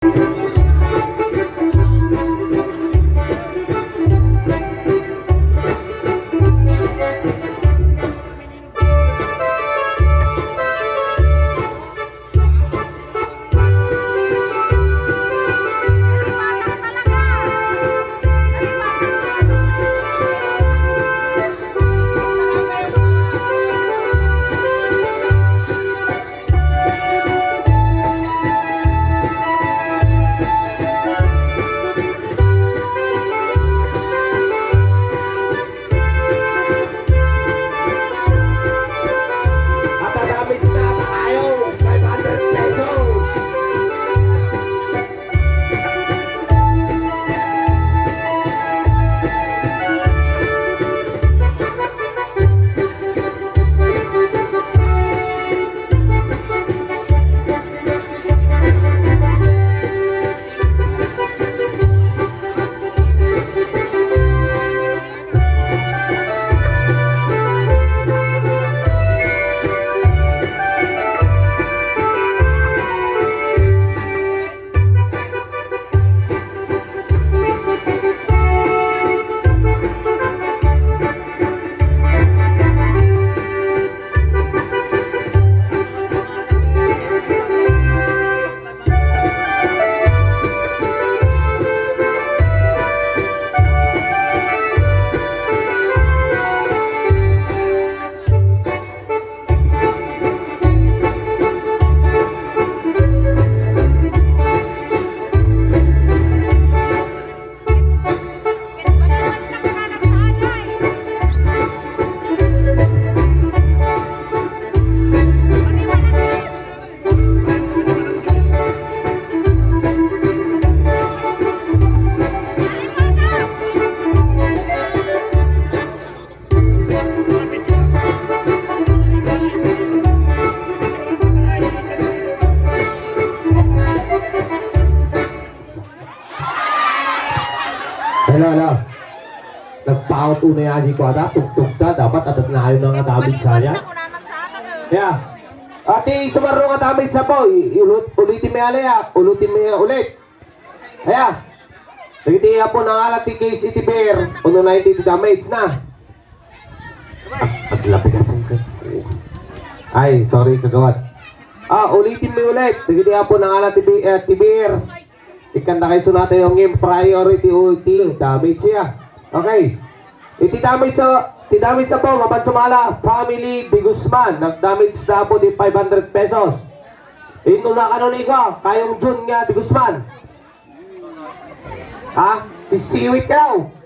Hello. Nagpaot una yan si Kwada, tugtugta, dapat atat na ayaw nga tabit saya. Yeah. Ati, sumaro nga tabit sa po, ulitin mo alaya, ulitin mo ulit. Kaya, nagitiya po ng alat ni Case Itiber, uno na iti damage na. Aglapi kasang ka. Ay, sorry kagawad. Ulitin mo ulit, nagitiya po ng alat ni Itiber. Ikan na kayo sunata yung priority ulti. Damage siya. Okay. Iti-damage sa po. Mapan sumala. Family Di Guzman. Nag-damage na po di 500 pesos. Inuna ka nun ikaw. Kayong Jun nga Di Guzman. Ha? Si Siwit ka daw.